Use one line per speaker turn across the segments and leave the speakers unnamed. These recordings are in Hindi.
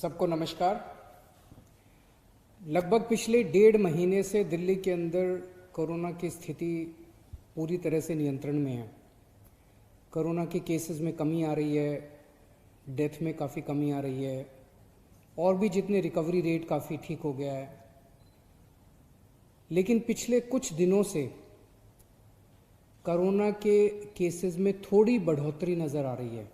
सबको नमस्कार। लगभग पिछले 1.5 महीने से दिल्ली के अंदर कोरोना की स्थिति पूरी तरह से नियंत्रण में है। कोरोना के केसेस में कमी आ रही है, डेथ में काफ़ी कमी आ रही है और भी जितने रिकवरी रेट काफ़ी ठीक हो गया है। लेकिन पिछले कुछ दिनों से कोरोना के केसेस में थोड़ी बढ़ोतरी नज़र आ रही है।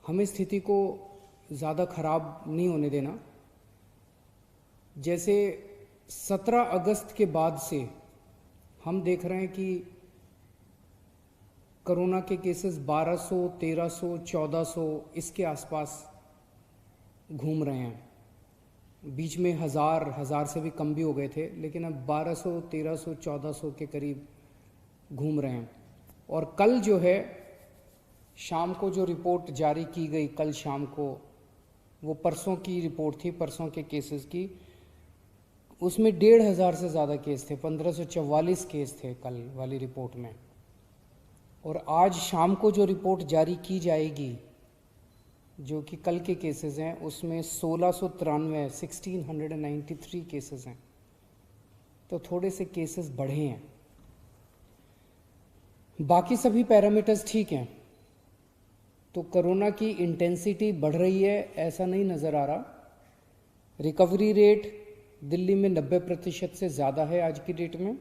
हमें स्थिति को ज़्यादा खराब नहीं होने देना। जैसे 17 अगस्त के बाद से हम देख रहे हैं कि कोरोना के केसेस 1200, 1300, 1400 इसके आसपास घूम रहे हैं। बीच में हज़ार से भी कम भी हो गए थे, लेकिन अब 1200, 1300, 1400 के करीब घूम रहे हैं। और कल जो है शाम को जो रिपोर्ट जारी की गई, कल शाम को, वो परसों की रिपोर्ट थी, परसों के केसेस की। उसमें 1500 से ज़्यादा केस थे, 1544 केस थे कल वाली रिपोर्ट में। और आज शाम को जो रिपोर्ट जारी की जाएगी, जो कि कल के केसेस हैं, उसमें 1693 केसेस हैं। तो थोड़े से केसेस बढ़े हैं। बाकी सभी पैरामीटर्स ठीक हैं। तो कोरोना की इंटेंसिटी बढ़ रही है ऐसा नहीं नज़र आ रहा। रिकवरी रेट दिल्ली में 90% से ज़्यादा है आज की डेट में।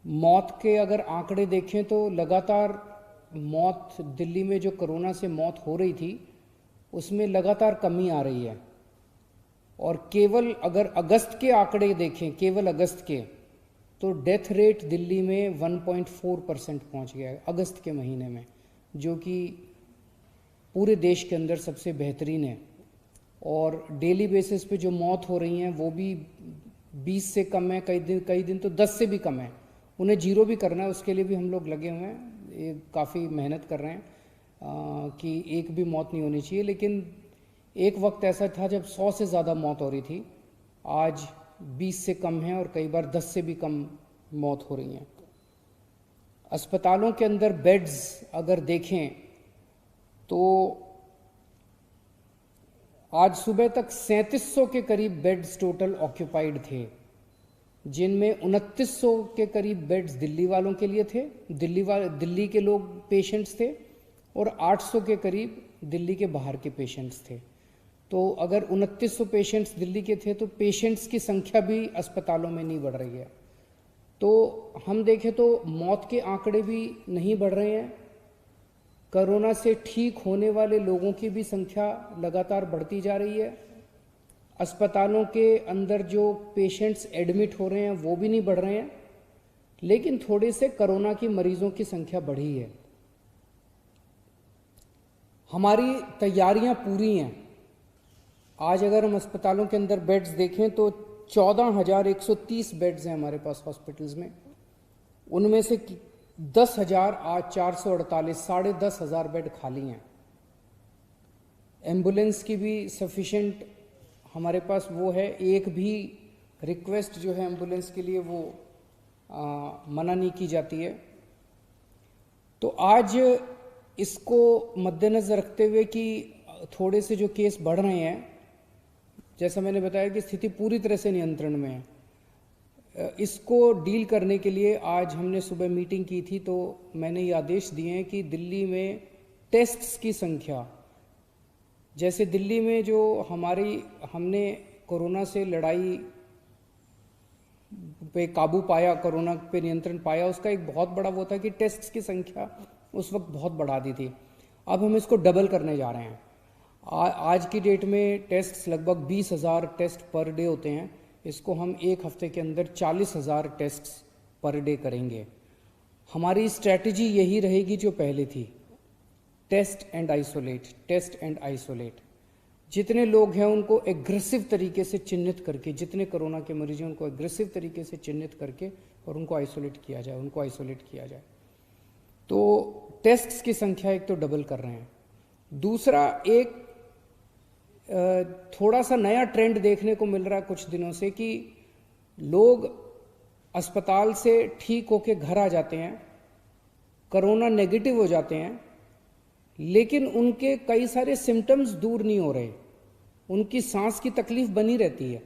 मौत के अगर आंकड़े देखें तो लगातार मौत दिल्ली में जो कोरोना से मौत हो रही थी उसमें लगातार कमी आ रही है। और केवल अगर अगस्त के आंकड़े देखें, केवल अगस्त के, तो डेथ रेट दिल्ली में 1.4% पहुंच गया है अगस्त के महीने में, जो कि पूरे देश के अंदर सबसे बेहतरीन है। और डेली बेसिस पे जो मौत हो रही हैं वो भी 20 से कम है, कई दिन तो 10 से भी कम है। उन्हें जीरो भी करना है, उसके लिए भी हम लोग लगे हुए हैं, ये काफ़ी मेहनत कर रहे हैं कि एक भी मौत नहीं होनी चाहिए। लेकिन एक वक्त ऐसा था जब 100 से ज़्यादा मौत हो रही थी, आज 20 से कम है और कई बार 10 से भी कम मौत हो रही हैं। अस्पतालों के अंदर बेड्स अगर देखें तो आज सुबह तक 3700 के करीब बेड्स टोटल ऑक्यूपाइड थे, जिनमें 2900 के करीब बेड्स दिल्ली वालों के लिए थे, दिल्ली के लोग पेशेंट्स थे, और 800 के करीब दिल्ली के बाहर के पेशेंट्स थे। तो अगर 2900 पेशेंट्स दिल्ली के थे तो पेशेंट्स की संख्या भी अस्पतालों में नहीं बढ़ रही है। तो हम देखें तो मौत के आंकड़े भी नहीं बढ़ रहे हैं। कोरोना से ठीक होने वाले लोगों की भी संख्या लगातार बढ़ती जा रही है। अस्पतालों के अंदर जो पेशेंट्स एडमिट हो रहे हैं वो भी नहीं बढ़ रहे हैं, लेकिन थोड़े से कोरोना की मरीजों की संख्या बढ़ी है। हमारी तैयारियां पूरी हैं। आज अगर हम अस्पतालों के अंदर बेड्स देखें तो 14,130 बेड्स हैं हमारे पास हॉस्पिटल्स में। उनमें से 10,448, 10,500 बेड खाली हैं। एम्बुलेंस की भी सफिशेंट हमारे पास वो है। एक भी रिक्वेस्ट जो है एम्बुलेंस के लिए वो मना नहीं की जाती है। तो आज इसको मद्देनज़र रखते हुए कि थोड़े से जो केस बढ़ रहे हैं, जैसा मैंने बताया कि स्थिति पूरी तरह से नियंत्रण में है, इसको डील करने के लिए आज हमने सुबह मीटिंग की थी। तो मैंने ये आदेश दिए हैं कि दिल्ली में टेस्ट्स की संख्या, जैसे दिल्ली में जो हमने कोरोना से लड़ाई पे काबू पाया, कोरोना पे नियंत्रण पाया, उसका एक बहुत बड़ा वो था कि टेस्ट्स की संख्या उस वक्त बहुत बढ़ा दी थी। अब हम इसको डबल करने जा रहे हैं। आज की डेट में टेस्ट्स लगभग 20,000 टेस्ट पर डे होते हैं। इसको हम एक हफ्ते के अंदर 40,000 टेस्ट्स पर डे करेंगे। हमारी स्ट्रैटेजी यही रहेगी जो पहले थी, test and isolate, test and isolate. जितने लोग हैं उनको एग्रेसिव तरीके से चिन्हित करके, जितने कोरोना के मरीज हैं उनको एग्रेसिव तरीके से चिन्हित करके और उनको आइसोलेट किया जाए। तो टेस्ट्स की संख्या एक तो डबल कर रहे हैं। दूसरा, एक थोड़ा सा नया ट्रेंड देखने को मिल रहा है कुछ दिनों से कि लोग अस्पताल से ठीक होके घर आ जाते हैं, कोरोना नेगेटिव हो जाते हैं, लेकिन उनके कई सारे सिम्टम्स दूर नहीं हो रहे, उनकी सांस की तकलीफ बनी रहती है,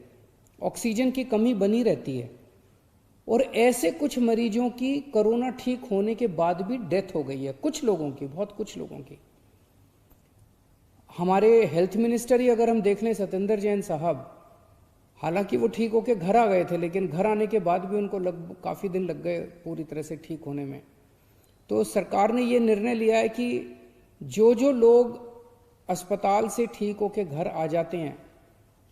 ऑक्सीजन की कमी बनी रहती है। और ऐसे कुछ मरीजों की कोरोना ठीक होने के बाद भी डेथ हो गई है, कुछ लोगों की, बहुत कुछ लोगों की। हमारे हेल्थ मिनिस्टर ही अगर हम देख लें, सत्येंद्र जैन साहब, हालांकि वो ठीक होके घर आ गए थे, लेकिन घर आने के बाद भी उनको काफ़ी दिन लग गए पूरी तरह से ठीक होने में। तो सरकार ने ये निर्णय लिया है कि जो जो लोग अस्पताल से ठीक होके घर आ जाते हैं,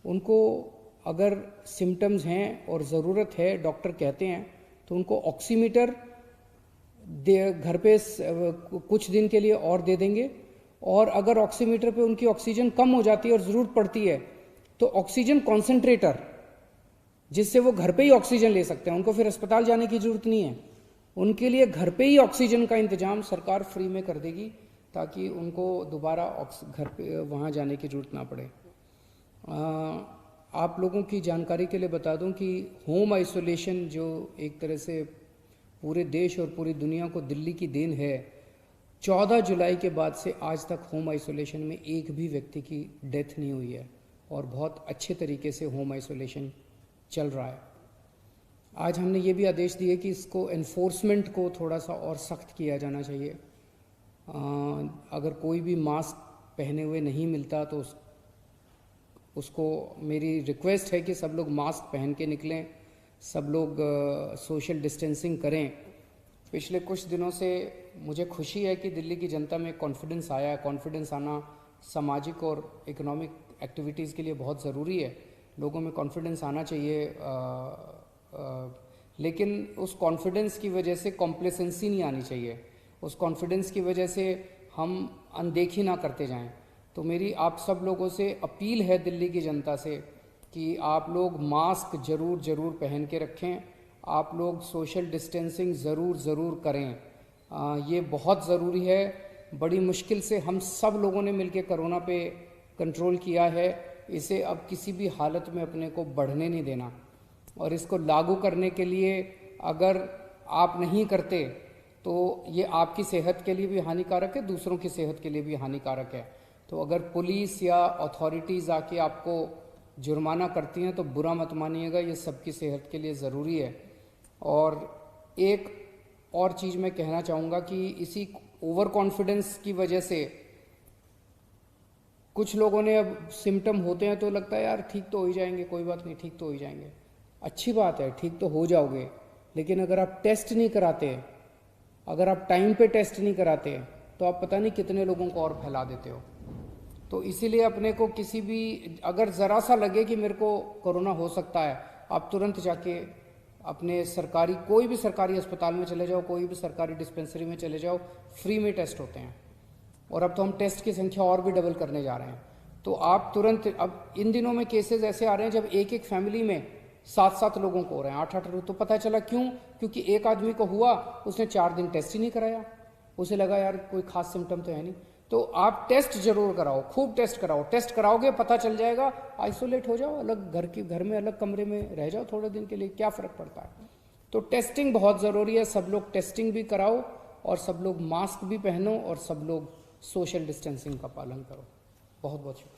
उनको अगर सिम्टम्स हैं और ज़रूरत है, डॉक्टर कहते हैं, तो उनको ऑक्सीमीटर घर पे कुछ दिन के लिए और दे देंगे। और अगर ऑक्सीमीटर पे उनकी ऑक्सीजन कम हो जाती है और ज़रूरत पड़ती है तो ऑक्सीजन कॉन्सेंट्रेटर, जिससे वो घर पे ही ऑक्सीजन ले सकते हैं, उनको फिर अस्पताल जाने की ज़रूरत नहीं है, उनके लिए घर पे ही ऑक्सीजन का इंतजाम सरकार फ्री में कर देगी, ताकि उनको दोबारा घर पे वहाँ जाने की ज़रूरत ना पड़े। आप लोगों की जानकारी के लिए बता दूं कि होम आइसोलेशन जो एक तरह से पूरे देश और पूरी दुनिया को दिल्ली की देन है, 14 जुलाई के बाद से आज तक होम आइसोलेशन में एक भी व्यक्ति की डेथ नहीं हुई है और बहुत अच्छे तरीके से होम आइसोलेशन चल रहा है। आज हमने ये भी आदेश दिए कि इसको एनफोर्समेंट को थोड़ा सा और सख्त किया जाना चाहिए। अगर कोई भी मास्क पहने हुए नहीं मिलता तो उसको मेरी रिक्वेस्ट है कि सब लोग मास्क पहन के निकलें, सब लोग सोशल डिस्टेंसिंग करें। पिछले कुछ दिनों से मुझे खुशी है कि दिल्ली की जनता में कॉन्फिडेंस आया है। कॉन्फिडेंस आना सामाजिक और इकोनॉमिक एक्टिविटीज़ के लिए बहुत ज़रूरी है, लोगों में कॉन्फिडेंस आना चाहिए। लेकिन उस कॉन्फिडेंस की वजह से कॉम्प्लेसेंसी नहीं आनी चाहिए, उस कॉन्फिडेंस की वजह से हम अनदेखी ना करते जाएं। तो मेरी आप सब लोगों से अपील है, दिल्ली की जनता से, कि आप लोग मास्क ज़रूर पहन के रखें, आप लोग सोशल डिस्टेंसिंग ज़रूर करें। ये बहुत ज़रूरी है। बड़ी मुश्किल से हम सब लोगों ने मिलकर कोरोना पे कंट्रोल किया है, इसे अब किसी भी हालत में अपने को बढ़ने नहीं देना। और इसको लागू करने के लिए अगर आप नहीं करते तो ये आपकी सेहत के लिए भी हानिकारक है, दूसरों की सेहत के लिए भी हानिकारक है। तो अगर पुलिस या अथॉरिटीज़ आके आपको जुर्माना करती हैं तो बुरा मत मानिएगा, ये सबकी सेहत के लिए ज़रूरी है। और एक और चीज़ मैं कहना चाहूँगा कि इसी ओवर कॉन्फिडेंस की वजह से कुछ लोगों ने, अब सिम्टम होते हैं तो लगता है यार ठीक तो हो ही जाएंगे, कोई बात नहीं, ठीक तो हो ही जाएंगे। अच्छी बात है, ठीक तो हो जाओगे, लेकिन अगर आप टेस्ट नहीं कराते, अगर आप टाइम पे टेस्ट नहीं कराते, तो आप पता नहीं कितने लोगों को और फैला देते हो। तो इसीलिए अपने को किसी भी, अगर ज़रा सा लगे कि मेरे को कोरोना हो सकता है, आप तुरंत जाके अपने सरकारी, कोई भी सरकारी अस्पताल में चले जाओ, कोई भी सरकारी डिस्पेंसरी में चले जाओ, फ्री में टेस्ट होते हैं। और अब तो हम टेस्ट की संख्या और भी डबल करने जा रहे हैं। तो आप तुरंत, अब इन दिनों में केसेस ऐसे आ रहे हैं जब एक फैमिली में 7 लोगों को हो रहे हैं, 8 लोग। तो पता चला क्यों? क्योंकि एक आदमी को हुआ, उसने 4 दिन टेस्ट ही नहीं कराया, उसे लगा यार कोई खास सिम्टम तो है नहीं। तो आप टेस्ट जरूर कराओ, खूब टेस्ट कराओ। टेस्ट कराओगे पता चल जाएगा, आइसोलेट हो जाओ, अलग घर में अलग कमरे में रह जाओ थोड़े दिन के लिए, क्या फ़र्क पड़ता है। तो टेस्टिंग बहुत ज़रूरी है, सब लोग टेस्टिंग भी कराओ और सब लोग मास्क भी पहनो और सब लोग सोशल डिस्टेंसिंग का पालन करो। बहुत बहुत शुक्रिया।